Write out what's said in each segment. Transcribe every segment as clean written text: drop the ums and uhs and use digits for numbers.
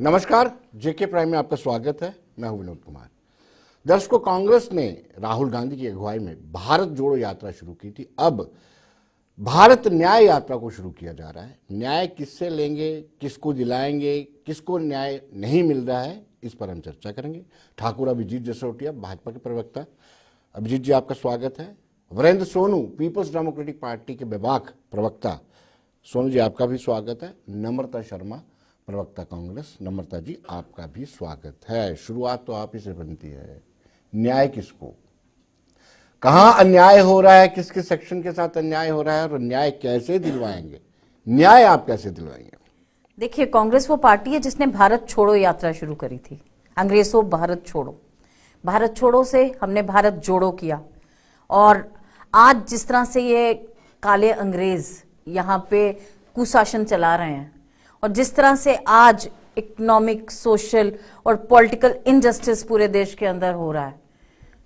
नमस्कार, जेके प्राइम में आपका स्वागत है। मैं हूं विनोद कुमार। दर्शकों, कांग्रेस ने राहुल गांधी की अगुवाई में भारत जोड़ो यात्रा शुरू की थी। अब भारत न्याय यात्रा को शुरू किया जा रहा है। न्याय किससे लेंगे, किसको दिलाएंगे, किसको न्याय नहीं मिल रहा है, इस पर हम चर्चा करेंगे। ठाकुर अभिजीत जसरोटिया, भाजपा के प्रवक्ता। अभिजीत जी, आपका स्वागत है। वीरेंद्र सोनू, पीपल्स डेमोक्रेटिक पार्टी के बेबाक प्रवक्ता। सोनू जी, आपका भी स्वागत है। नम्रता शर्मा, प्रवक्ता कांग्रेस। नम्रता जी, आपका भी स्वागत है। शुरुआत तो आप ही से बनती है। न्याय किसको, कहां अन्याय हो रहा है, किस किस सेक्शन के साथ अन्याय हो रहा है और न्याय कैसे दिलवाएंगे, न्याय आप कैसे दिलवाएंगे? देखिए, कांग्रेस वो पार्टी है जिसने भारत छोड़ो यात्रा शुरू करी थी। अंग्रेजों भारत छोड़ो, भारत छोड़ो से हमने भारत जोड़ो किया। और आज जिस तरह से ये काले अंग्रेज यहाँ पे कुशासन चला रहे हैं और जिस तरह से आज इकोनॉमिक, सोशल और पॉलिटिकल इनजस्टिस पूरे देश के अंदर हो रहा है,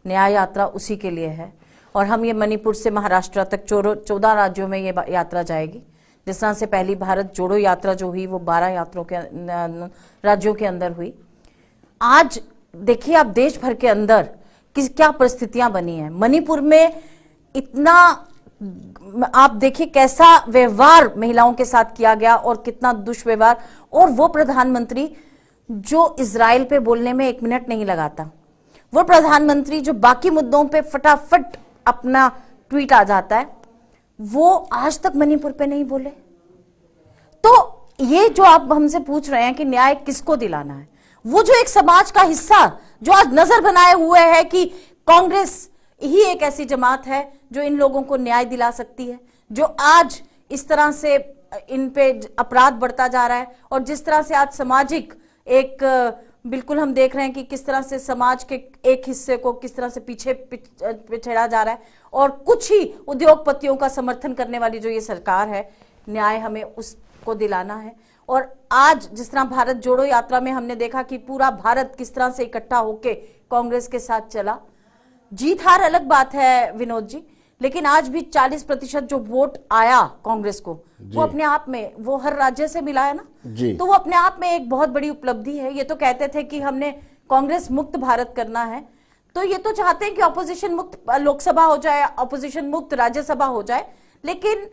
न्याय यात्रा उसी के लिए है। और हम ये मणिपुर से महाराष्ट्र तक 14 राज्यों में ये यात्रा जाएगी। जिस तरह से पहली भारत जोड़ो यात्रा जो हुई वो 12 राज्यों के अंदर हुई। आज देखिए आप देश भर के अंदर क्या परिस्थितियां बनी हैं। मणिपुर में इतना आप देखिए कैसा व्यवहार महिलाओं के साथ किया गया और कितना दुष्व्यवहार। और वो प्रधानमंत्री जो इजराइल पे बोलने में 1 मिनट नहीं लगाता, वो प्रधानमंत्री जो बाकी मुद्दों पे फटाफट अपना ट्वीट आ जाता है, वो आज तक मणिपुर पे नहीं बोले। तो ये जो आप हमसे पूछ रहे हैं कि न्याय किसको दिलाना है, वो जो एक समाज का हिस्सा जो आज नजर बनाए हुए है कि कांग्रेस ही एक ऐसी जमात है जो इन लोगों को न्याय दिला सकती है, जो आज इस तरह से इन पे अपराध बढ़ता जा रहा है और जिस तरह से आज सामाजिक एक बिल्कुल हम देख रहे हैं कि किस तरह से समाज के एक हिस्से को किस तरह से पीछे पिछड़ा जा रहा है। और कुछ ही उद्योगपतियों का समर्थन करने वाली जो ये सरकार है, न्याय हमें उसको दिलाना है। और आज जिस तरह भारत जोड़ो यात्रा में हमने देखा कि पूरा भारत किस तरह से इकट्ठा होके कांग्रेस के साथ चला। जीत हार अलग बात है विनोद जी, लेकिन आज भी 40% जो वोट आया कांग्रेस को, वो अपने आप में, वो हर राज्य से मिला है ना जी, तो वो अपने आप में एक बहुत बड़ी उपलब्धि है। ये तो कहते थे कि हमने कांग्रेस मुक्त भारत करना है, तो ये तो चाहते हैं कि ऑपोजिशन मुक्त लोकसभा हो जाए, ऑपोजिशन मुक्त राज्यसभा हो जाए, लेकिन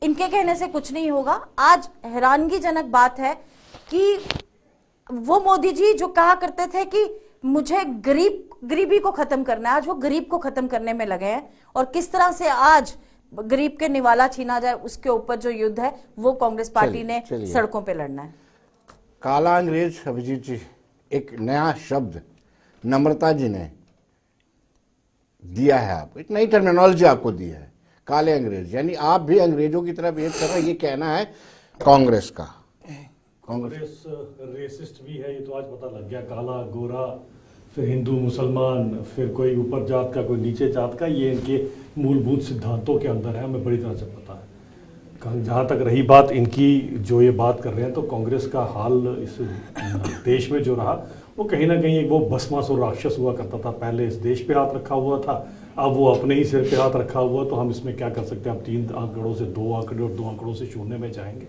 इनके कहने से कुछ नहीं होगा। आज हैरानगीजनक बात है कि वो मोदी जी जो कहा करते थे कि मुझे गरीबी को खत्म करना है, आज वो गरीब को खत्म करने में लगे हैं। और किस तरह से आज गरीब के निवाला छीना जाए उसके ऊपर जो युद्ध है वो कांग्रेस पार्टी ने सड़कों पे लड़ना है। काला अंग्रेज, अभिजीत जी, एक नया शब्द नम्रता जी ने दिया है आपको, एक नई टर्मिनोलॉजी आपको दी है, काले अंग्रेज, यानी आप भी अंग्रेजों की तरह बिहेव कर रहे हैं, ये कहना है कांग्रेस का। कांग्रेस रेसिस्ट भी है, ये तो आज पता लग गया। काला, गोरा, फिर हिंदू, मुसलमान, फिर कोई ऊपर जात का, कोई नीचे जात का, ये इनके मूलभूत सिद्धांतों के अंदर है, हमें बड़ी तरह से पता है। जहाँ तक रही बात इनकी जो ये बात कर रहे हैं, तो कांग्रेस का हाल इस देश में जो रहा वो कहीं ना कहीं एक वो भस्मासुर राक्षस हुआ करता था। पहले इस देश पे हाथ रखा हुआ था, अब वो अपने ही सिर पे हाथ रखा हुआ। तो हम इसमें क्या कर सकते हैं? हम 3 आंकड़ों से 2 आंकड़े और 2 आंकड़ों से शून्य में जाएंगे।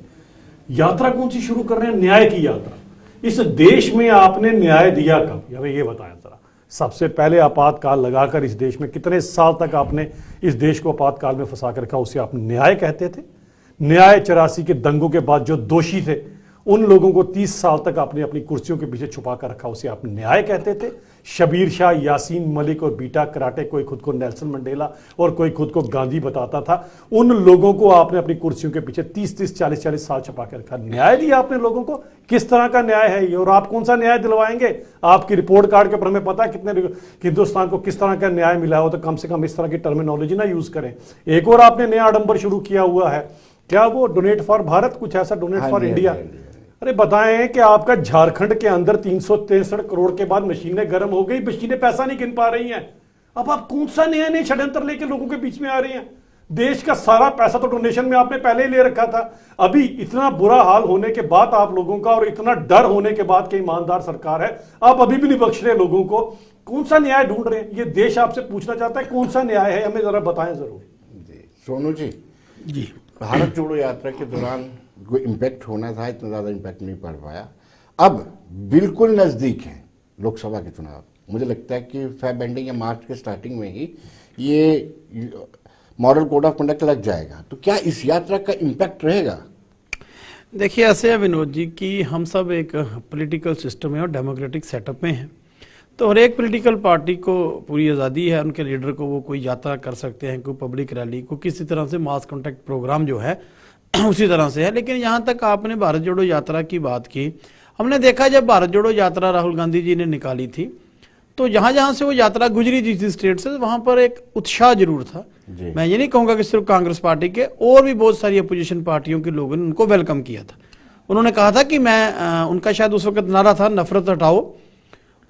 यात्रा कौन सी शुरू कर रहे हैं? न्याय की यात्रा। इस देश में आपने न्याय दिया कब? हमें ये बताएं जरा। सबसे पहले आपातकाल लगाकर इस देश में कितने साल तक आपने इस देश को आपातकाल में फंसा कर रखा, उसे आप न्याय कहते थे? न्याय 84 के दंगों के बाद जो दोषी थे उन लोगों को 30 साल तक आपने अपनी कुर्सियों के पीछे छुपा कर रखा, उसे आप न्याय कहते थे? शबीर शाह, यासीन मलिक और बीटा कराटे, कोई खुद को नेल्सन मंडेला और कोई खुद को गांधी बताता था, उन लोगों को आपने अपनी कुर्सियों के पीछे 30-30, 40-40 साल छुपा कर रखा। न्याय दिया आपने लोगों को? किस तरह का न्याय है ये? और आप कौन सा न्याय दिलवाएंगे? आपकी रिपोर्ट कार्ड के ऊपर हमें पता है कितने हिंदुस्तान को किस तरह का न्याय मिला हो, तो कम से कम इस तरह की टर्मिनोलॉजी ना यूज करें। एक और आपने नया आडंबर शुरू किया हुआ है, क्या वो डोनेट फॉर भारत, कुछ ऐसा, डोनेट फॉर इंडिया। अरे बताएं कि आपका झारखंड के अंदर 363 करोड़ के बाद मशीनें गर्म हो गई, मशीनें पैसा नहीं गिन पा रही हैं। अब आप कौन सा नया षड्यंत्र लेके लोगों के बीच में आ रही हैं? देश का सारा पैसा तो डोनेशन में आपने पहले ही ले रखा था। अभी इतना बुरा हाल होने के बाद आप लोगों का और इतना डर होने के बाद कि ईमानदार सरकार है, आप अभी भी नहीं बख्श रहे लोगों को। कौन सा न्याय ढूंढ रहे हैं? ये देश आपसे पूछना चाहता है कौन सा न्याय है, हमें जरा बताएं जरूर। सोनू जी, भारत जोड़ो यात्रा के दौरान कोई इम्पैक्ट होना था, इतना ज़्यादा इम्पैक्ट नहीं पड़ पाया। अब बिल्कुल नजदीक है लोकसभा के चुनाव। मुझे लगता है कि फेब एंडिंग या मार्च के स्टार्टिंग में ही ये मॉडल कोड ऑफ कंडक्ट लग जाएगा, तो क्या इस यात्रा का इम्पैक्ट रहेगा? देखिए ऐसे है विनोद जी कि हम सब एक पॉलिटिकल सिस्टम है और डेमोक्रेटिक सेटअप में हैं, तो हर एक पॉलिटिकल पार्टी को पूरी आज़ादी है, उनके लीडर को वो कोई यात्रा कर सकते हैं, कोई पब्लिक रैली को किसी तरह से मास कॉन्टैक्ट प्रोग्राम जो है उसी तरह से है। लेकिन यहाँ तक आपने भारत जोड़ो यात्रा की बात की, हमने देखा जब भारत जोड़ो यात्रा राहुल गांधी जी ने निकाली थी तो जहां जहां से वो यात्रा गुजरी जिस स्टेट से, वहां पर एक उत्साह जरूर था। मैं ये नहीं कहूंगा कि सिर्फ कांग्रेस पार्टी के, और भी बहुत सारी अपोजिशन पार्टियों के लोगों ने उनको वेलकम किया था। उन्होंने कहा था कि उनका शायद उस वक्त नारा था नफरत हटाओ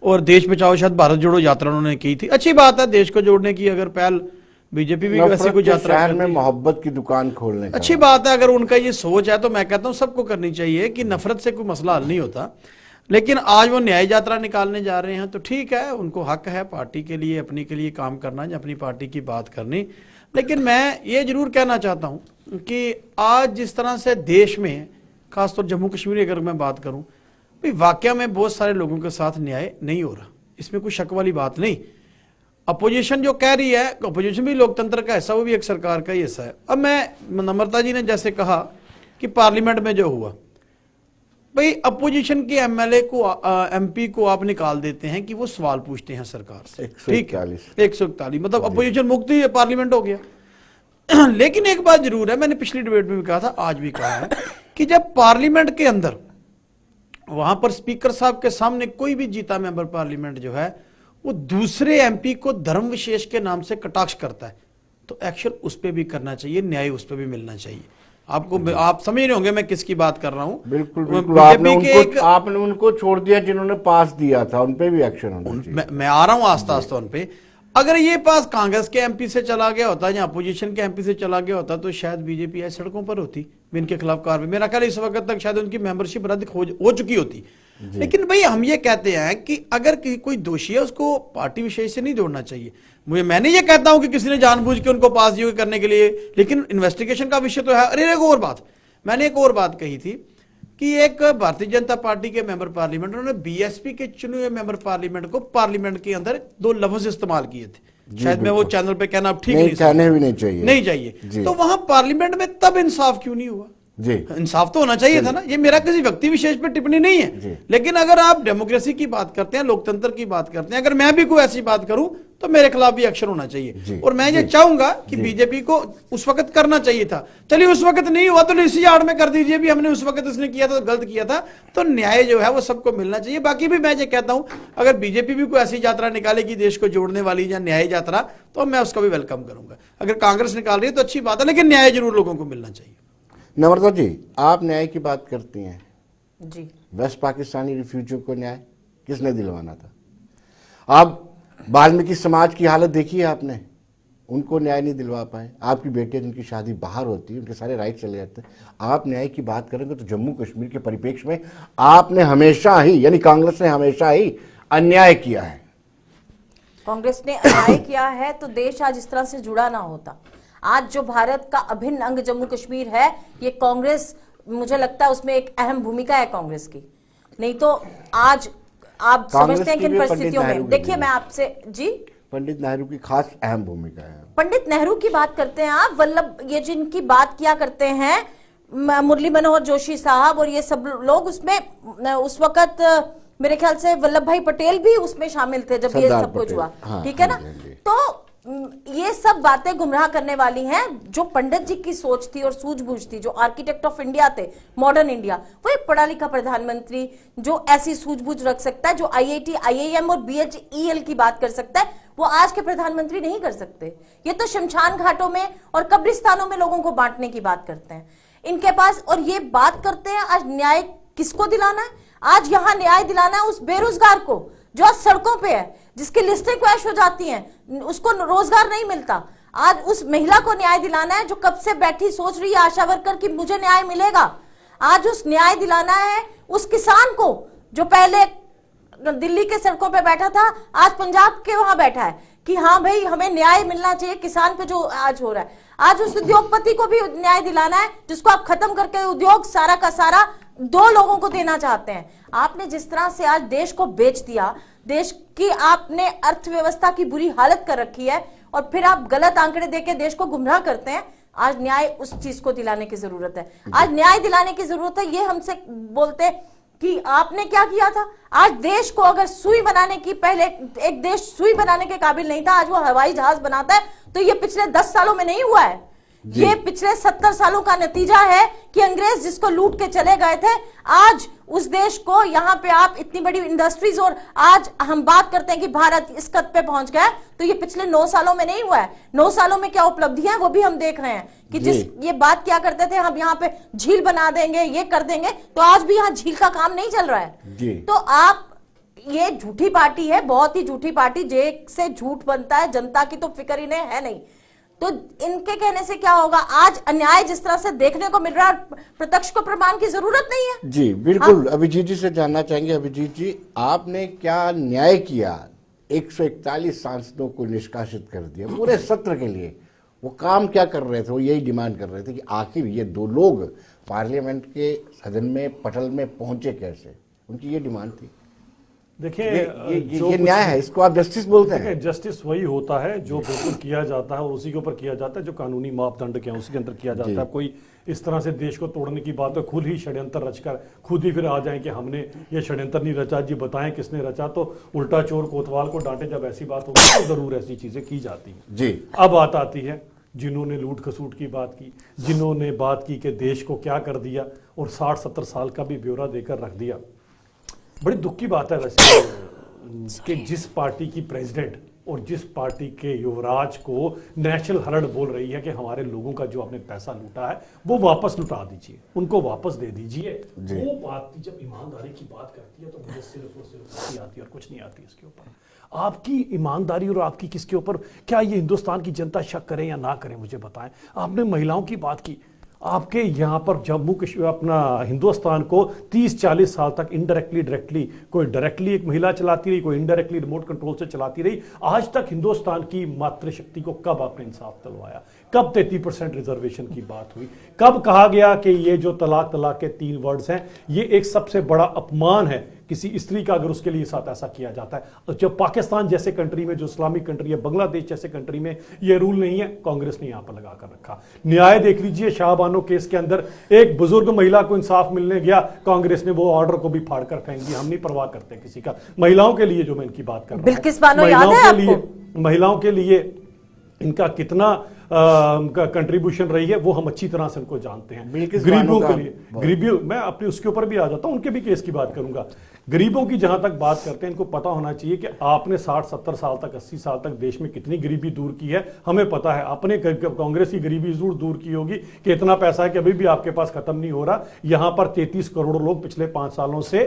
और देश बचाओ, शायद भारत जोड़ो यात्रा उन्होंने की थी। अच्छी बात है देश को जोड़ने की, अगर पहल बीजेपी भी वैसी कोई यात्रा शहर में मोहब्बत की दुकान खोलने का अच्छी बात है। अगर उनका ये सोच है तो मैं कहता हूं सबको करनी चाहिए कि नफरत से कोई मसला हल नहीं होता। लेकिन आज वो न्याय यात्रा निकालने जा रहे हैं तो ठीक है, उनको हक है पार्टी के लिए अपने के लिए काम करना, अपनी पार्टी की बात करनी। लेकिन मैं ये जरूर कहना चाहता हूं कि आज जिस तरह से देश में खासतौर जम्मू कश्मीर अगर मैं बात करूं, भाई वाकया में बहुत सारे लोगों के साथ न्याय नहीं हो रहा, इसमें कोई शक वाली बात नहीं। अपोजिशन जो कह रही है, अपोजिशन भी लोकतंत्र का हिस्सा, वो भी एक सरकार का ही हिस्सा है। अब मैं नम्रता जी ने जैसे कहा कि पार्लियामेंट में जो हुआ, भाई अपोजिशन के एमएलए को एमपी को आप निकाल देते हैं कि वो सवाल पूछते हैं सरकार से, ठीक है 141 मतलब अपोजिशन मुक्त ही पार्लियामेंट हो गया। लेकिन एक बात जरूर है, मैंने पिछली डिबेट में भी कहा था, आज भी कहा है कि जब पार्लियामेंट के अंदर वहां पर स्पीकर साहब के सामने कोई भी जीता मेंबर पार्लियामेंट जो है वो दूसरे एमपी को धर्म विशेष के नाम से कटाक्ष करता है, तो एक्शन उस पर भी करना चाहिए, न्याय उस पर भी मिलना चाहिए। आपको आप समझ रहे होंगे मैं किसकी बात कर रहा हूं। बिल्कुल बिल्कुल, आपने उनको छोड़ दिया जिन्होंने पास दिया था, उन पे भी एक्शन होना चाहिए। मैं आ रहा हूं आस्ता आस्ता उन पे। अगर ये पास कांग्रेस के एमपी से चला गया होता या अपोजिशन के एमपी से चला गया होता तो शायद बीजेपी ऐसी सड़कों पर होती, इनके खिलाफ कार्रवाई, मेरा ख्याल इस वक्त तक शायद उनकी मेंबरशिप रद्द हो चुकी होती। लेकिन भाई हम ये कहते हैं कि अगर कोई दोषी है उसको पार्टी विशेष से नहीं जोड़ना चाहिए। मैं नहीं ये कहता हूं कि किसी ने जानबूझ के उनको पास योग्य करने के लिए, लेकिन इन्वेस्टिगेशन का विषय तो है। अरे एक और बात, मैंने एक और बात कही थी कि एक भारतीय जनता पार्टी के मेंबर पार्लियामेंट, उन्होंने बीएसपी के चुने हुए मेंबर पार्लियामेंट को पार्लियामेंट के अंदर 2 लफ्ज इस्तेमाल किए थे। शायद मैं वो चैनल पे कहना अब ठीक नहीं कहने भी नहीं चाहिए। तो वहां पार्लियामेंट में तब इंसाफ क्यों नहीं हुआ? जी इंसाफ तो होना चाहिए था ना। ये मेरा किसी व्यक्ति विशेष पर टिप्पणी नहीं है, लेकिन अगर आप डेमोक्रेसी की बात करते हैं, लोकतंत्र की बात करते हैं, अगर मैं भी कोई ऐसी बात करूं तो मेरे खिलाफ भी एक्शन होना चाहिए। और मैं ये चाहूंगा कि बीजेपी को उस वक्त करना चाहिए था। चलिए उस वक्त नहीं हुआ तो इसी आड़ में कर दीजिए भी हमने उस वक्त इसने किया था तो गलत किया था, तो न्याय जो है वो सबको मिलना चाहिए। बाकी भी मैं ये कहता हूं अगर बीजेपी भी कोई ऐसी यात्रा निकालेगी देश को जोड़ने वाली या न्याय यात्रा, तो मैं उसका भी वेलकम करूंगा। अगर कांग्रेस निकाल रही है तो अच्छी बात है, लेकिन न्याय जरूर लोगों को मिलना चाहिए। नम्रता जी, आप न्याय की बात करती हैं जी, वेस्ट पाकिस्तानी रिफ्यूजियों को न्याय किसने दिलवाना था? आप वाल्मीकि समाज की हालत देखी है आपने, उनको न्याय नहीं दिलवा पाए। आपकी बेटियां जिनकी शादी बाहर होती है उनके सारे राइट चले जाते हैं। आप न्याय की बात करेंगे तो जम्मू कश्मीर के परिप्रेक्ष्य में आपने हमेशा ही, यानी कांग्रेस ने हमेशा ही अन्याय किया है। कांग्रेस ने अन्याय किया है तो देश आज इस तरह से जुड़ा ना होता। आज जो भारत का अभिन्न अंग जम्मू कश्मीर है, ये कांग्रेस, मुझे लगता है उसमें एक अहम भूमिका है कांग्रेस की। नहीं तो आज आप समझते हैं किन परिस्थितियों में, देखिए मैं आपसे जी, पंडित नेहरू की खास अहम भूमिका है। पंडित नेहरू की बात करते हैं आप, वल्लभ, ये जिनकी बात किया करते हैं मुरली मनोहर जोशी साहब और ये सब लोग, उसमें उस वक्त मेरे ख्याल से वल्लभ भाई पटेल भी उसमें शामिल थे जब ये सब कुछ हुआ, ठीक है ना। तो ये सब बातें गुमराह करने वाली हैं। जो पंडित जी की सोच थी और सूझबूझ थी, जो आर्किटेक्ट ऑफ इंडिया थे, मॉडर्न इंडिया, वो एक पढ़ा लिखा प्रधानमंत्री जो ऐसी सूझबूझ रख सकता है, जो आईआईटी, आईआईएम और बीएचईएल की बात कर सकता है, वो आज के प्रधानमंत्री नहीं कर सकते। ये तो शमशान घाटों में और कब्रिस्तानों में लोगों को बांटने की बात करते हैं इनके पास, और ये बात करते हैं आज न्याय किसको दिलाना है। आज यहां न्याय दिलाना है उस बेरोजगार को जो आज सड़कों पे है, जिसकी लिस्टें क्रैश हो जाती हैं, उसको रोजगार नहीं मिलता। आज उस महिला को न्याय दिलाना है जो कब से बैठी सोच रही है आशा वर्कर की मुझे न्याय मिलेगा। आज उस न्याय दिलाना है उस किसान को जो पहले दिल्ली के सड़कों पे बैठा था, आज पंजाब के वहां बैठा है कि हाँ भाई हमें न्याय मिलना चाहिए किसान पे जो आज हो रहा है। आज उस उद्योगपति को भी न्याय दिलाना है जिसको आप खत्म करके उद्योग सारा का सारा दो लोगों को देना चाहते हैं। आपने जिस तरह से आज देश को बेच दिया, देश की आपने अर्थव्यवस्था की बुरी हालत कर रखी है, और फिर आप गलत आंकड़े देके देश को गुमराह करते हैं। आज न्याय उस चीज को दिलाने की जरूरत है, आज न्याय दिलाने की जरूरत है। ये हमसे बोलते कि आपने क्या किया था। आज देश को अगर सुई बनाने की, पहले एक देश सुई बनाने के काबिल नहीं था, आज वो हवाई जहाज बनाता है, तो ये पिछले 10 सालों में नहीं हुआ है, ये पिछले 70 सालों का नतीजा है कि अंग्रेज जिसको लूट के चले गए थे, आज उस देश को यहाँ पे आप इतनी बड़ी इंडस्ट्रीज, और आज हम बात करते हैं कि भारत इस कद पे पहुंच गया है, तो ये पिछले 9 सालों में नहीं हुआ है। 9 सालों में क्या उपलब्धियां हैं वो भी हम देख रहे हैं कि जिस ये बात क्या करते थे, हम यहाँ पे झील बना देंगे, ये कर देंगे, तो आज भी यहाँ झील का काम नहीं चल रहा है। तो आप, ये झूठी पार्टी है, बहुत ही झूठी पार्टी, जे से झूठ बनता है, जनता की तो फिक्र इन्हें है नहीं। तो इनके कहने से क्या होगा। आज अन्याय जिस तरह से देखने को मिल रहा है, प्रत्यक्ष को प्रमाण की जरूरत नहीं है। जी बिल्कुल। अभिजीत जी से जानना चाहेंगे। अभिजीत जी, आपने क्या न्याय किया? 141 सांसदों को निष्कासित कर दिया पूरे सत्र के लिए। वो काम क्या कर रहे थे? वो यही डिमांड कर रहे थे कि आखिर ये दो लोग पार्लियामेंट के सदन में, पटल में पहुंचे कैसे? उनकी ये डिमांड थी। देखिए, ये न्याय है, इसको आप जस्टिस बोलते हैं? जस्टिस वही होता है जो बिल्कुल किया जाता है और उसी के ऊपर किया जाता है जो कानूनी मापदंड के हैं उसी के अंदर किया जाता है। कोई इस तरह से देश को तोड़ने की बात है, खुद ही षड्यंत्र रचकर खुद ही फिर आ जाए कि हमने ये षड्यंत्र नहीं रचा, जी बताएं किसने रचा, तो उल्टा चोर कोतवाल को डांटे। जब ऐसी बात होगी तो जरूर ऐसी चीजें की जाती हैं। जी अब बात आती है जिन्होंने लूट खसूट की बात की, जिन्होंने बात की कि देश को क्या कर दिया और 60-70 साल का भी ब्यौरा देकर रख दिया। बड़ी दुख की बात है वैसे कि जिस पार्टी की प्रेसिडेंट और जिस पार्टी के युवराज को नेशनल हेराल्ड बोल रही है कि हमारे लोगों का जो आपने पैसा लूटा है वो वापस लुटा दीजिए, उनको वापस दे दीजिए, वो बात जब ईमानदारी की बात करती है तो मुझे सिर्फ और सिर्फ हंसी आती है और कुछ नहीं आती इसके ऊपर। आपकी ईमानदारी और आपकी किसके ऊपर, क्या ये हिंदुस्तान की जनता शक करे या ना करे मुझे बताएं। आपने महिलाओं की बात की, आपके यहाँ पर जम्मू कश्मीर अपना हिंदुस्तान को 30-40 साल तक इनडायरेक्टली डायरेक्टली, कोई डायरेक्टली एक महिला चलाती रही, कोई इनडायरेक्टली रिमोट कंट्रोल से चलाती रही। आज तक हिंदुस्तान की मातृशक्ति को कब आपने इंसाफ दिलवाया? कब 33% रिजर्वेशन की बात हुई? कब कहा गया कि ये जो तलाक तलाक के 3 वर्ड्स हैं ये एक सबसे बड़ा अपमान है किसी स्त्री का अगर उसके लिए साथ ऐसा किया जाता है? तो जब पाकिस्तान जैसे कंट्री में, जो इस्लामिक कंट्री है, बांग्लादेश जैसे कंट्री में ये रूल नहीं है, कांग्रेस ने यहां पर लगा कर रखा। न्याय देख लीजिए, शाहबानो केस के अंदर एक बुजुर्ग महिला को इंसाफ मिलने गया, कांग्रेस ने वो ऑर्डर को भी फाड़ कर फेंक दिया। हम नहीं परवाह करते किसी का। महिलाओं के लिए जो मैं इनकी बात कर रहा हूं, बिल्किस बानो याद है आपको? महिलाओं के लिए इनका कितना कंट्रीब्यूशन रही है वो हम अच्छी तरह से उनको जानते हैं। गरीबों के लिए, गरीबी, मैं अपने उसके ऊपर भी आ जाता हूं, उनके भी केस की बात करूंगा। गरीबों की जहां तक बात करते हैं, इनको पता होना चाहिए कि आपने 60-70 साल तक, 80 साल तक देश में कितनी गरीबी दूर की है। हमें पता है आपने कांग्रेस की गरीबी जरूर दूर की होगी कि इतना पैसा है कि अभी भी आपके पास खत्म नहीं हो रहा। यहां पर 33 करोड़ लोग पिछले 5 सालों से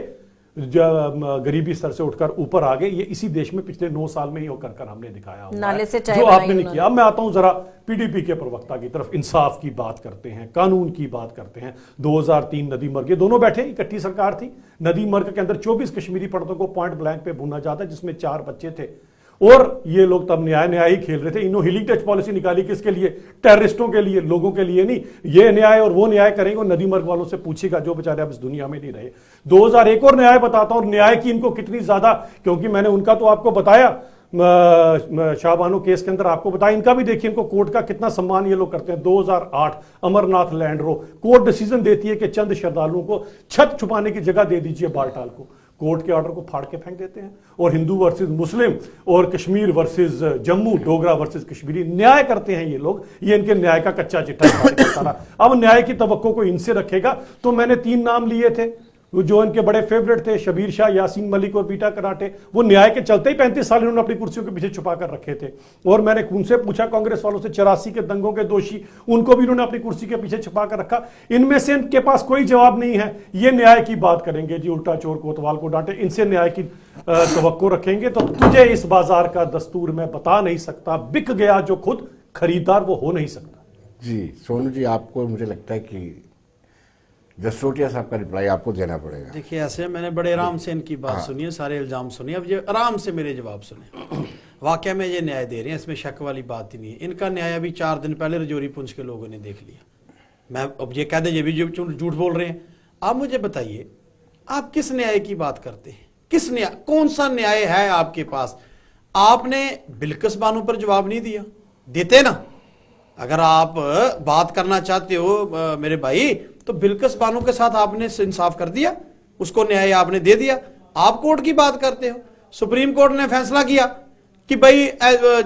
गरीबी स्तर से उठकर ऊपर आ गए। ये इसी देश में पिछले 9 साल में ही होकर कर हमने दिखाया नाले से जो आपने नहीं किया। अब मैं आता हूं जरा पीडीपी के प्रवक्ता की तरफ। इंसाफ की बात करते हैं, कानून की बात करते हैं। 2003 नदी मर्ग, ये दोनों बैठे, इकट्ठी सरकार थी। नदी मर्ग के अंदर 24 कश्मीरी पंडितों को पॉइंट ब्लैंक पे भूना जाता है, जिसमें 4 बच्चे थे। और ये लोग तब न्याय ही खेल रहे थे। इन्होंने हीलिंग टच पॉलिसी निकाली, किसके लिए? टेररिस्टों के लिए, लोगों के लिए नहीं। ये न्याय और वो न्याय करेंगे, और नदी मर्ग वालों से पूछेगा जो बेचारे अब इस दुनिया में नहीं रहे। 2001 और न्याय बताता हूं, न्याय की इनको कितनी ज्यादा, क्योंकि मैंने उनका तो आपको बताया, शाहबानो केस के अंदर आपको बताया, इनका भी देखिए, इनको कोर्ट का कितना सम्मान ये लोग करते हैं। 2008 अमरनाथ लैंड रो, कोर्ट डिसीजन देती है कि चंद श्रद्धालुओं को छत छुपाने की जगह दे दीजिए बालटाल को। कोर्ट के ऑर्डर को फाड़ के फेंक देते हैं। और हिंदू वर्सेस मुस्लिम और कश्मीर वर्सेस जम्मू, डोगरा वर्सेस कश्मीरी न्याय करते हैं ये लोग। ये इनके न्याय का कच्चा चिट्ठा सारा। अब न्याय की तवक्को को इनसे रखेगा। तो मैंने 3 नाम लिए थे जो इनके बड़े फेवरेट थे, शबीर शाह, यासीन मलिक और बीटा कराटे। वो न्याय के चलते ही 35 साल इन्होंने अपनी कुर्सियों के पीछे छुपा कर रखे थे। और मैंने उनसे पूछा कांग्रेस वालों से, 84 के दंगों के दोषी, उनको भी इन्होंने अपनी कुर्सी के पीछे छुपा कर रखा। इनमें से इनके पास कोई जवाब नहीं है। ये न्याय की बात करेंगे जी, उल्टा चोर कोतवाल को डांटे, इनसे न्याय की तवक्को रखेंगे। तो तुझे इस बाजार का दस्तूर मैं बता नहीं सकता, बिक गया जो खुद खरीदार वो हो नहीं सकता। जी सोनू जी, आपको मुझे लगता है कि जसरोटिया साहब का रिप्लाई आपको देना पड़ेगा। देखिए, ऐसे मैंने बड़े आराम से इनकी बात सुनी है, सारे इल्जाम सुनिए, अब ये आराम से मेरे जवाब सुने। वाकई में ये न्याय दे रहे हैं, इसमें शक वाली बात ही नहीं है। इनका न्याय अभी 4 दिन पहले रजौरी पुंछ के लोगों ने देख लिया। मैं अब ये कह दे ये भी झूठ बोल रहे हैं। आप मुझे बताइए, आप किस न्याय की बात करते हैं? किस न्याय, कौन सा न्याय है आपके पास? आपने बिल्किस बानो पर जवाब नहीं दिया, देते ना। अगर आप बात करना चाहते हो मेरे भाई, तो बिल्किस बानो के साथ आपने इंसाफ कर दिया, उसको न्याय आपने दे दिया। आप कोर्ट की बात करते हो। सुप्रीम कोर्ट ने फैसला किया कि भाई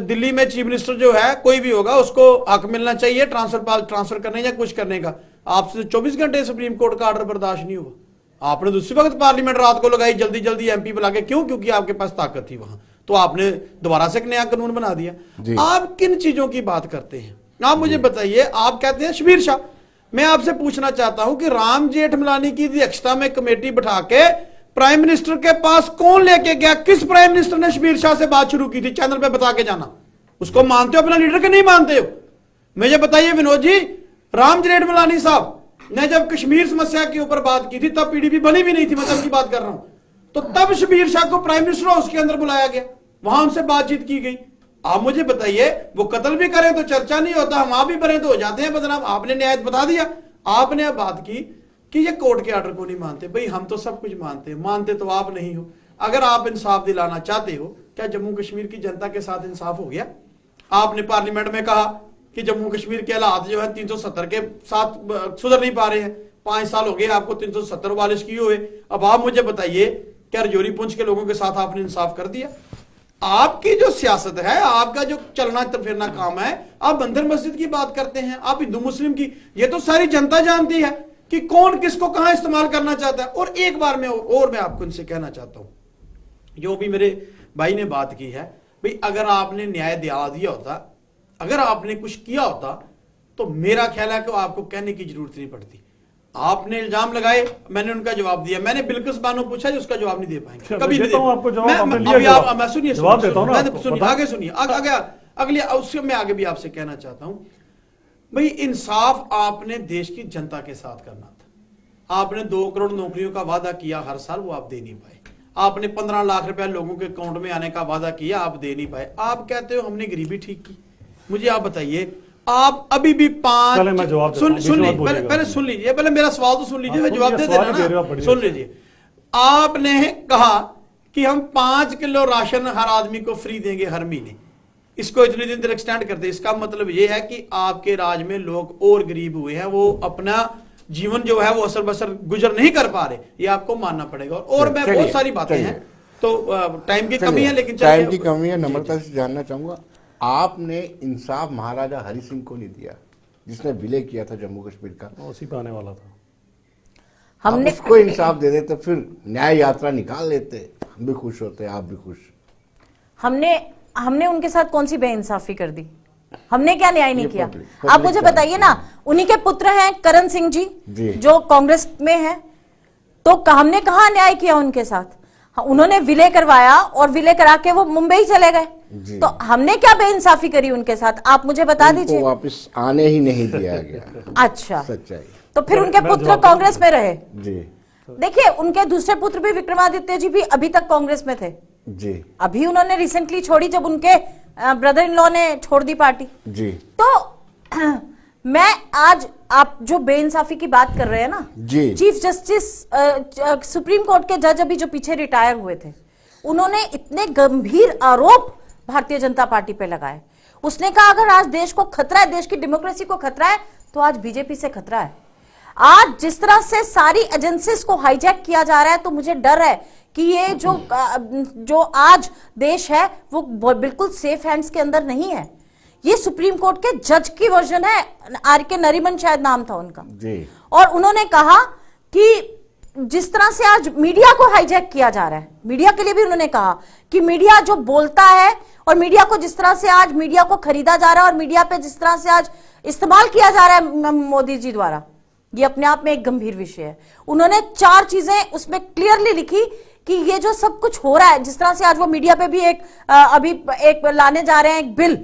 दिल्ली में चीफ मिनिस्टर जो है कोई भी होगा उसको हक मिलना चाहिए ट्रांसफर करने या कुछ करने का। आपसे 24 घंटे सुप्रीम कोर्ट का ऑर्डर बर्दाश्त नहीं हुआ। आपने दूसरी वक्त पार्लियामेंट रात को लगाई, जल्दी जल्दी एमपी बुला के। क्यों? क्योंकि आपके पास ताकत थी वहां, तो आपने दोबारा से एक नया कानून बना दिया। आप किन चीजों की बात करते हैं? आप मुझे बताइए। आप कहते हैं शबीर शाह, मैं आपसे पूछना चाहता हूं कि राम जेठमलानी की अध्यक्षता में कमेटी बिठा के प्राइम मिनिस्टर के पास कौन लेके गया? किस प्राइम मिनिस्टर ने शबीर शाह से बात शुरू की थी? चैनल पे बता के जाना। उसको मानते हो अपना लीडर के नहीं मानते हो? मुझे बताइए विनोद जी, राम जेठमलानी साहब ने जब कश्मीर समस्या के ऊपर बात की थी तब पीडीपी बनी भी नहीं थी, मैं तब की बात कर रहा हूं। तो तब शबीर शाह को प्राइम मिनिस्टर हाउस के अंदर बुलाया गया, वहां उनसे बातचीत की गई। आप मुझे बताइए, वो कत्ल भी करें तो चर्चा नहीं होता, हम आप भी बने तो हो जाते हैं बदनाम। आपने न्याय बता दिया। आपने अब बात की कि ये कोर्ट के ऑर्डर को नहीं मानते। भाई हम तो सब कुछ मानते हैं, मानते तो आप नहीं हो। अगर आप इंसाफ दिलाना चाहते हो, क्या जम्मू कश्मीर की जनता के साथ इंसाफ हो गया? आपने पार्लियामेंट में कहा कि जम्मू कश्मीर के हालात जो है 370 के साथ सुधर नहीं पा रहे हैं। 5 साल हो गए आपको 370 वाले किए हुए। अब आप मुझे बताइए, क्या रजौरी पुंछ के लोगों के साथ आपने इंसाफ कर दिया? आपकी जो सियासत है, आपका जो चलना फिरना काम है, आप मंदिर मस्जिद की बात करते हैं, आप हिंदू मुस्लिम की, ये तो सारी जनता जानती है कि कौन किसको कहां इस्तेमाल करना चाहता है। और एक बार मैं आपको इनसे कहना चाहता हूं, जो भी मेरे भाई ने बात की है, भाई अगर आपने न्याय दिया होता, अगर आपने कुछ किया होता, तो मेरा ख्याल है कि आपको कहने की जरूरत नहीं पड़ती। आपने इल्जाम लगाए, मैंने उनका जवाब दिया। मैंने बिल्किस बानो पूछा जो उसका जवाब नहीं दे पाएंगे, कभी नहीं दे पाएंगे। मैं सुनिए, आगे सुनिए, अगले उससे मैं आगे भी आपसे कहना चाहता हूं, भाई इंसाफ आपने देश की जनता के साथ करना था। आपने 2 करोड़ नौकरियों का वादा किया हर साल, वो आप दे नहीं पाए। आपने 15 लाख रुपया लोगों के अकाउंट में आने का वादा किया, आप दे नहीं पाए। आप कहते हो हमने गरीबी ठीक की। मुझे आप बताइए, आप अभी भी 5 सुन लीजिए, पहले सुन लीजिए, पहले मेरा सवाल तो सुन लीजिए, मैं जवाब दे देना ना। सुन लीजिए, आपने कहा कि हम 5 किलो राशन हर आदमी को फ्री देंगे हर महीने, इसको इतने दिन तक एक्सटेंड करते। इसका मतलब यह है कि आपके राज में लोग और गरीब हुए हैं, वो अपना जीवन जो है वो असर बसर गुजर नहीं कर पा रहे। ये आपको मानना पड़ेगा। और मैं बहुत सारी बातें हैं, तो टाइम की कमी है, लेकिन टाइम की कमी है। नम्रता से जानना चाहूंगा, आपने इंसाफ महाराजा हरि सिंह को नहीं दिया जिसने विलय किया था जम्मू कश्मीर का? उसी पे आने वाला था। हमने उसको इंसाफ दे देते, फिर न्याय यात्रा निकाल लेते, हम भी खुश होते, आप भी खुश। हमने उनके साथ कौन सी बेइंसाफी कर दी? हमने क्या न्याय नहीं किया? आप मुझे बताइए ना। उन्हीं के पुत्र हैं करण सिंह जी, जो कांग्रेस में हैं, तो हमने कहा न्याय किया उनके साथ? उन्होंने विलय करवाया और विलय करा के वो मुंबई चले गए, तो हमने क्या बेइंसाफी करी उनके साथ? आप मुझे बता दीजिए। वापस आने ही नहीं दिया गया। अच्छा, सच्चाई। तो फिर उनके पुत्र कांग्रेस में रहे जी। देखिए, उनके दूसरे पुत्र भी विक्रमादित्य जी भी अभी तक कांग्रेस में थे जी। अभी उन्होंने रिसेंटली छोड़ी, जब उनके ब्रदर इन लॉ ने छोड़ दी पार्टी जी। तो मैं आज, आप जो बेइंसाफी की बात कर रहे हैं ना जी, चीफ जस्टिस सुप्रीम कोर्ट के जज अभी जो पीछे रिटायर हुए थे, उन्होंने इतने गंभीर आरोप भारतीय जनता पार्टी पे लगाए। उसने कहा अगर आज देश को खतरा है, देश की डेमोक्रेसी को खतरा है, तो आज बीजेपी से खतरा है। आज जिस तरह से सारी एजेंसीज को हाईजैक किया जा रहा है, तो मुझे डर है कि ये जो आज देश है वो बिल्कुल सेफ हैंड्स के अंदर नहीं है। ये सुप्रीम कोर्ट के जज की वर्जन है, आर.के. नरीमन शायद नाम था उनका जी। और उन्होंने कहा कि जिस तरह से आज मीडिया को हाईजैक किया जा रहा है, मीडिया के लिए भी उन्होंने कहा कि मीडिया जो बोलता है और मीडिया को जिस तरह से आज मीडिया को खरीदा जा रहा है और मीडिया पे जिस तरह से आज इस्तेमाल किया जा रहा है मोदी जी द्वारा, ये अपने आप में एक गंभीर विषय है। उन्होंने 4 चीजें उसमें क्लियरली लिखी कि ये जो सब कुछ हो रहा है, जिस तरह से आज वो मीडिया पे भी अभी एक लाने जा रहे हैं एक बिल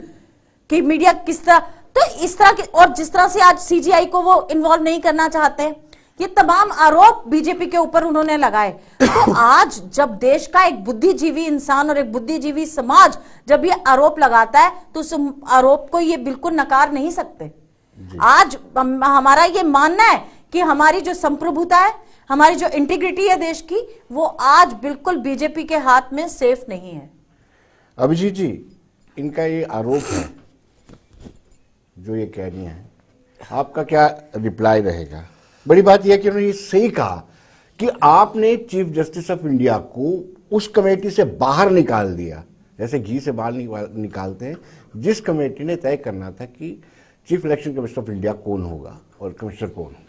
कि मीडिया किस तरह, तो इस तरह की, और जिस तरह से आज सीजीआई को वो इन्वॉल्व नहीं करना चाहते हैं, ये तमाम आरोप बीजेपी के ऊपर उन्होंने लगाए। तो आज जब देश का एक बुद्धिजीवी इंसान और एक बुद्धिजीवी समाज जब ये आरोप लगाता है तो उस आरोप को ये बिल्कुल नकार नहीं सकते। आज हमारा ये मानना है कि हमारी जो संप्रभुता है, हमारी जो इंटीग्रिटी है देश की, वो आज बिल्कुल बीजेपी के हाथ में सेफ नहीं है। अभिजीत जी, इनका ये आरोप है जो ये कह रही हैं, आपका क्या रिप्लाई रहेगा? बड़ी बात यह है कि उन्होंने ये सही कहा कि आपने चीफ जस्टिस ऑफ इंडिया को उस कमेटी से बाहर निकाल दिया, जैसे घी से बाहर निकालते हैं, जिस कमेटी ने तय करना था कि chief election commissioner of India कौन होगा और कमिश्नर कौन होंगे।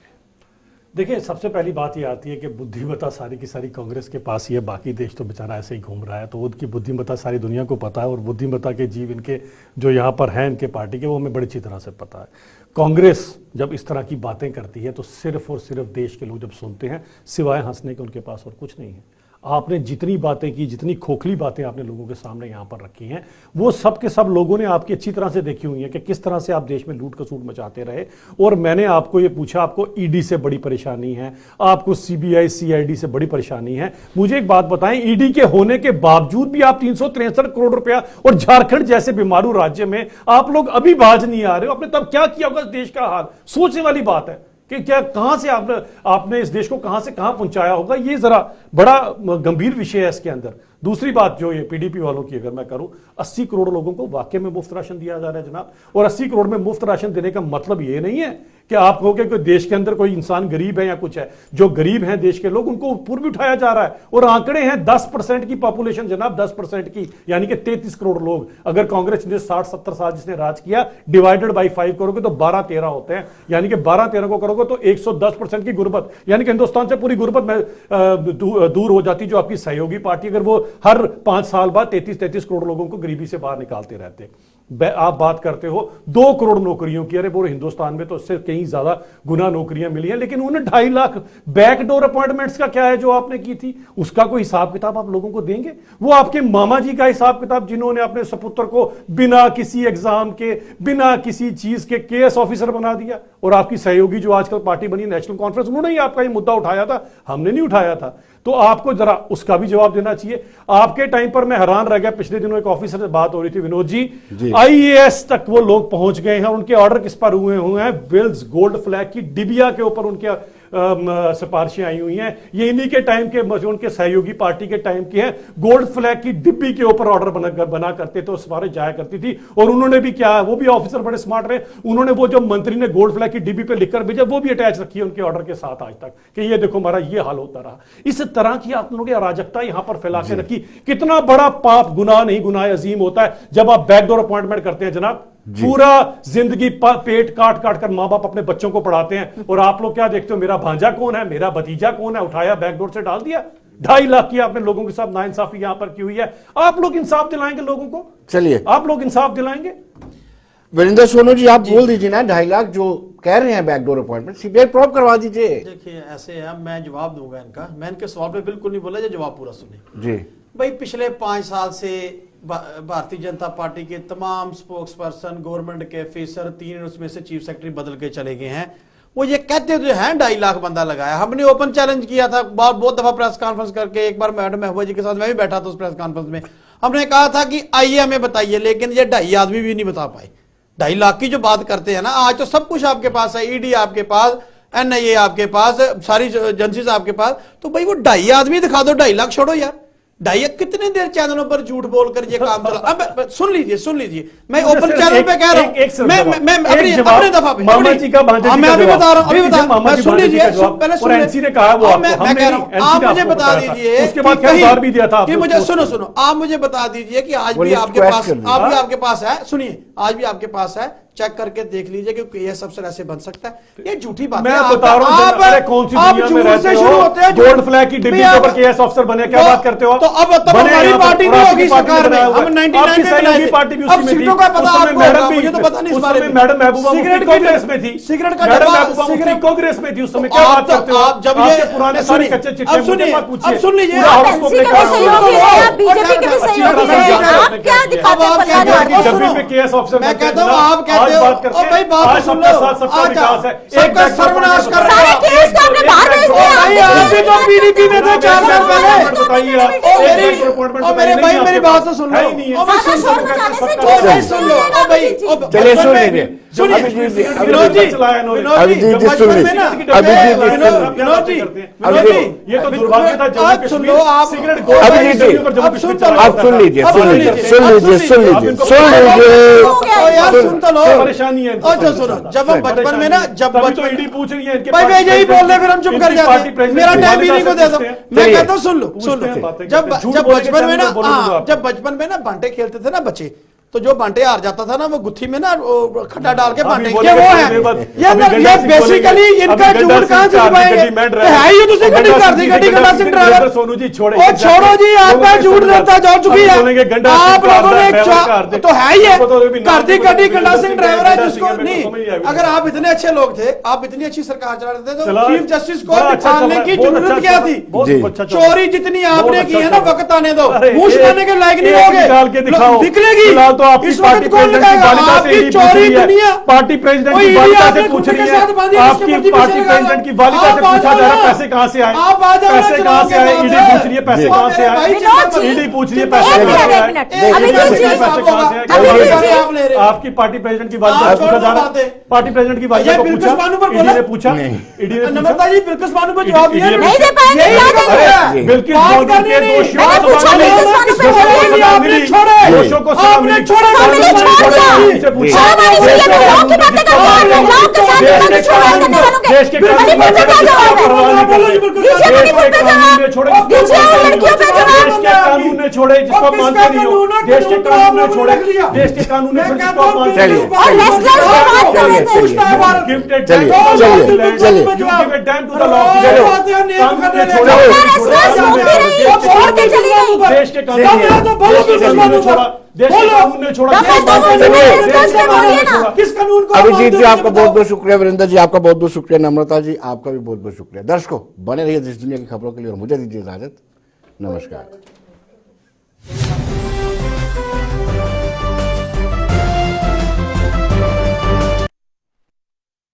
देखिए, सबसे पहली बात ये आती है कि बुद्धिमत्ता सारी की सारी कांग्रेस के पास ही है, बाकी देश तो बेचारा ऐसे ही घूम रहा है। तो उनकी बुद्धिमत्ता सारी दुनिया को पता है, और बुद्धिमत्ता के जीव इनके जो यहाँ पर हैं इनके पार्टी के, वो हमें बड़ी अच्छी तरह से पता है। कांग्रेस जब इस तरह की बातें करती है तो सिर्फ और सिर्फ देश के लोग जब सुनते हैं, सिवाय हंसने के उनके पास और कुछ नहीं है। आपने जितनी बातें की, जितनी खोखली बातें आपने लोगों के सामने यहाँ पर रखी हैं, वो सब के सब लोगों ने आपकी अच्छी तरह से देखी हुई है कि किस तरह से आप देश में लूट खसूट मचाते रहे। और मैंने आपको ये पूछा, आपको ईडी से बड़ी परेशानी है, आपको सीबीआई सीआईडी से बड़ी परेशानी है। मुझे एक बात बताएं, ईडी के होने के बावजूद भी आप 363 करोड़ रुपया, और झारखंड जैसे बीमारू राज्य में आप लोग अभी बाज नहीं आ रहे हो। आपने तब क्या किया होगा देश का हाल? सोचने वाली बात है कि क्या, कहां से आपने इस देश को कहां से कहां पहुंचाया होगा। ये जरा बड़ा गंभीर विषय है इसके अंदर। दूसरी बात जो ये पीडीपी वालों की अगर मैं करूं, 80 करोड़ लोगों को वाकई में मुफ्त राशन दिया जा रहा है जनाब। और 80 करोड़ में मुफ्त राशन देने का मतलब ये नहीं है कि आप कहोगे कि देश के अंदर कोई इंसान गरीब है या कुछ है। जो गरीब हैं देश के लोग, उनको ऊपर भी उठाया जा रहा है। और आंकड़े हैं 10% की पॉपुलेशन जनाब, 10% की, यानी कि 33 करोड़ लोग। अगर कांग्रेस ने 60-70 साल जिसने राज किया, डिवाइडेड बाई 5 करोगे तो 12-13 होते हैं, यानी कि 12-13 को करोगे तो 110% की गुर्बत, यानी कि हिंदुस्तान से पूरी गुर्बत में दूर हो जाती। जो आपकी सहयोगी पार्टी, अगर वो हर 5 साल बाद 33 करोड़ लोगों को गरीबी से बाहर निकालते रहते। आप बात करते हो 2 करोड़ नौकरियों की, अरे वो हिंदुस्तान में तो उससे कहीं ज्यादा गुना नौकरियां मिली हैं। लेकिन उन्हें 2.5 लाख बैकडोर अपॉइंटमेंट्स का क्या है जो आपने की थी, उसका कोई हिसाब किताब आप लोगों को देंगे? वो आपके मामा जी का हिसाब किताब, जिन्होंने अपने सपुत्र को बिना किसी एग्जाम के, बिना किसी चीज के केएस ऑफिसर बना दिया। और आपकी सहयोगी जो आजकल पार्टी बनी नेशनल कॉन्फ्रेंस, उन्होंने ही आपका ये मुद्दा उठाया था, हमने नहीं उठाया था। तो आपको जरा उसका भी जवाब देना चाहिए। आपके टाइम पर मैं हैरान रह गया, पिछले दिनों एक ऑफिसर से बात हो रही थी, विनोद जी, आईएएस तक वो लोग पहुंच गए हैं। उनके ऑर्डर किस पर हुए हैं? विल्स गोल्ड फ्लैग की डिबिया के ऊपर उनके सिफारिशें आई हुई हैं। ये इन्हीं के टाइम के, उनके सहयोगी पार्टी के टाइम की है। गोल्ड फ्लैग की डिब्बी के ऊपर ऑर्डर बना करते थे, सिफारिश जाया करती थी। और उन्होंने भी क्या, वो भी ऑफिसर बड़े स्मार्ट रहे, उन्होंने वो जो मंत्री ने गोल्ड फ्लैग की डिब्बी पे लिखकर भेजा, वो भी अटैच रखी है उनके ऑर्डर के साथ आज तक, कि ये देखो हमारा ये हाल होता रहा। इस तरह की आप लोगों की अराजकता यहां पर फैला के रखी। कितना बड़ा पाप, गुनाह नहीं, गुनाह अजीम होता है जब आप बैकडोर अपॉइंटमेंट करते हैं जनाब। पूरा जिंदगी पेट काट काट कर मां बाप अपने बच्चों को पढ़ाते हैं, और आप लोग क्या देखते हो, मेरा भांजा कौन है, मेरा भतीजा कौन है, उठाया बैकडोर से डाल दिया। 2.5 लाख की आपने लोगों के साथ नाइंसाफी यहां पर की हुई है। आप लोग इंसाफ दिलाएंगे लोगों को? चलिए, आप लोग इंसाफ दिलाएंगे? वीरेंद्र सोनू जी, आप बोल दीजिए ना, 2.5 लाख जो कह रहे हैं बैकडोर अपॉइंटमेंट, सीबीआई प्रॉब करवा दीजिए। देखिए ऐसे है, मैं जवाब दूंगा इनका। मैं इनके सवाल पे बिल्कुल नहीं बोला, जो जवाब पूरा सुने जी। भाई, पिछले 5 साल से भारतीय जनता पार्टी के तमाम स्पोक्स पर्सन, गवर्नमेंट के ऑफिसर, 3 उसमें से चीफ सेक्रेटरी बदल के चले गए हैं। वो ये कहते जो है 2.5 लाख बंदा लगाया। हमने ओपन चैलेंज किया था बहुत दफा प्रेस कॉन्फ्रेंस करके। एक बार मैडम महबूबा जी के साथ मैं भी बैठा था उस प्रेस कॉन्फ्रेंस में। हमने कहा था कि आइए हमें बताइए, लेकिन ये 2.5 आदमी भी नहीं बता पाए। 2.5 लाख की जो बात करते हैं ना, आज तो सब कुछ आपके पास है, ईडी आपके पास, एनआईए आपके पास, सारी एजेंसीज आपके पास। तो भाई वो 2.5 आदमी दिखा दो, 2.5 लाख छोड़ो यार। 2.5 कितने देर चैनलों पर झूठ बोलकर ये काम चला। अब सुन लीजिए, मैं ओपन चैनल पे कह रहा हूं, मैं अपने दफा पे मामा जी का भांजा जी मैं अभी बता रहा हूं, अभी बता, मैं सुन लीजिए, पहले सुन एनसी ने कहा, वो मैं कह रहा हूं, आप मुझे बता दीजिए, उसके बाद खैर भी दिया था कि मुझे सुनो, आप मुझे बता दीजिए कि आज भी आपके पास है, सुनिए, आज भी आपके पास है, चेक करके देख लीजिए कि केएस अफसर ऐसे बन सकता है। ये झूठी बात है। मैं बता रहा हूं, अरे कौन सी दुनिया में रहते हो? गोल्ड फ्लैग की डिब्बी के ऊपर केएस अफसर बने, क्या बात करते हो? तो अब हमारी पार्टी नहीं होगी सरकार में, हम 99 पार्टी भी अब सीटों का पता आपको होगा, मुझे तो पता नहीं इस बारे में। मैडम महबूबा मुफ्ती कांग्रेस में थी, सिगरेट का मैडम महबूबा मुफ्ती कांग्रेस में थी उस समय, क्या बात करते हो आप? जब ये पुराने सारे कच्चे चिट्ठे अब सुन लीजिए, आप बीजेपी के भी सहयोगी हैं, आप क्या दिखाते हैं पल्ला झाड़ के? केएस अफसर मैं कहता हूं, आप कहते हो, बात करते हैं, बात सुन लो, सबका विकास है, सबका सर्वनाश कर रहे हो। सारे केस तो आपने बाहर भाई आप भी तो पीडीपी में थे 4 साल पहले। बताइए आप, ओ एक मेरी, बैंक appointment ओ मेरे बताइए, भाई नहीं मेरी आपके बात पास। तो सुन है लो। ही नहीं है। ओ भाई सुन लो, ओ भाई सुन लो, ओ भाई चलिए सुन लीजिए सुनिए अभिजीत जी, विनोद जी, चलाया इन्होंने। विनोद जी, अभिजीत जी, बचपन सुन में लीजिए। ना अभिजीत जी, विनोद सुन लीजिए। विनोद जी, विनोद अभिजीत जी, ये तो दुर्भाग्य था जम्मू आप सुन लो, आप सिगरेट अभिजीत जी, अब सुन तो लो, आप सुन लीजिए अब सुन सुन लीजिए लीजिए, सुन अब लीजिए सुन सुन लीजिए। लीजिए सुन लीजिए ओ यार सुन तो लो, परेशानी है इनको। और जो सुनो, जब हम बचपन में ना, जब तभी तो बचपन ईडी पूछ रही है इनके भाई पार्टी मैं यही बोल रहे प्रेसिडेंट फिर हम चुप इनकी कर जाते पार्टी हैं, प्रेसिडेंट मेरा की टाइम ही नहीं को वालिदा दे दो। से पूछते हैं। मैं चलिए। कहता हूँ सुन लो, सुन पूछते हैं लो, बातें जब करते हैं। झूठ जब बोलेंगे बचपन में ना, चैनल पे बोलूंगा हाँ, आपको। जब बचपन में ना बांटे खेलते थे ना बच्चे, तो जो बांटे हार जाता था ना वो गुत्थी में ना वो खड्डा डाल के बांटे, ये वो है, ये बेसिकली इनका झूठ कहाँ से छुपाएंगे, है ही दूसरी गड्डी कर दी, गड्डी गड्ढा सिंह ड्राइवर। सोनू जी छोड़े, ओ छोड़ो जी, आपका झूठ रहता जा चुकी है, आप लोगों ने तो है ही है, कर दी गड्डी गड्ढा सिंह ड्राइवर है जिसको नहीं। अगर आप इतने अच्छे लोग थे, आप इतनी अच्छी सरकार चला रहे थे, तो चीफ जस्टिस को निकालने की जरूरत क्या थी? चोरी जितनी आपने की है ना, वक्त आने दो, मुंह छुपाने के लायक नहीं होगे, निकलेगी तो आपकी इस पार्टी वक्त कौन प्रेसिडेंट की लगाएगा? वालिदा से आपकी ईडी पूछ चोरी रही है। दुनिया, पार्टी प्रेसिडेंट कोई की ईडी वालिदा आपने से पूछ कुत्ते रही के साथ बांधी है। है, आपकी उसके प्रति पार्टी विषय प्रेसिडेंट की लगाओ। वालिदा से आप आ पूछा जा जाओ रहा है ना। पैसे कहां से आए, आप आ जाओ ना, पैसे कहां से आए, चुनाव ईडी के पूछ रही है पैसे जी। कहां से आए, विनोद जी, ईडी पूछ रही है एक पैसे मिनट, कहां से एक आए, मिनट। ईडी अभिजीत पूछ रही है जी, पैसे कहां से आए, अभिजीत जी, आप ले रहे हो। आपकी पार्टी प्रेसिडेंट की वालिदा आप से पूछा छोड़ो जा रहा बातें। है, पार्टी प्रेसिडेंट की वालिदा ये को बिल्कुल पूछा, बानू पर ईडी बोला? ने पूछा, नहीं। ईडी ने पूछा, नम्रता जी बिल्कुल बानू को जवाब दिया ईडी नहीं दे पाएंगे, यही क्या तो देंगे? है। बिल्कुल बात दोनों करनी के नहीं। दोषियों मैंने को पूछा सजा नहीं, मिली, किस बानू पे दोषियों को बोले? सजा आपने मिली, छोड़े। दोषियों को सजा आपने मिली। छोड़े, आपने छोड़ दिया। इनसे पूछा। शर्म आनी चाहिए, मैं लॉ की बातें कर रहा हूँ, लॉ के साथ देश लोग के छोड़ो कानून करने वालों के। देश के कानून मणिपुर पे क्या जवाब है? दीजिए मणिपुर पे जवाब, दीजिए उन लड़कियों पे जवाब। देश के कानून ने छोड़े जिसको आप मानते नहीं हो, देश के कानून ने छोड़े, देश के कानून ने छोड़े जिसको आप मानते नहीं हो। और रेसलर्स की बात कर रहे थे। Gifted चलिए, land to चलिए, the land. चलिए। You give a damn to the law. चलो। कानून ने छोड़ा, चलो। रेसलर्स होती रही, छोड़ के चली गई। देश के कानून ने तो बोलो, देश के किस कानून ने कानून छोड़ा, देश के कानून ने छोड़ा, दफा देश दो के बोलिए, कानून ने रेसलर्स के छोड़ा। बोलिए ना। किस कानून को अभिजीत जी आप आपका बहुत बहुत शुक्रिया, वीरेंद्र जी आपका बहुत बहुत शुक्रिया, नम्रता जी आपका भी बहुत बहुत शुक्रिया। दर्शकों बने रहिए देश दुनिया की खबरों के लिए और मुझे दीजिए इजाजत। नमस्कार।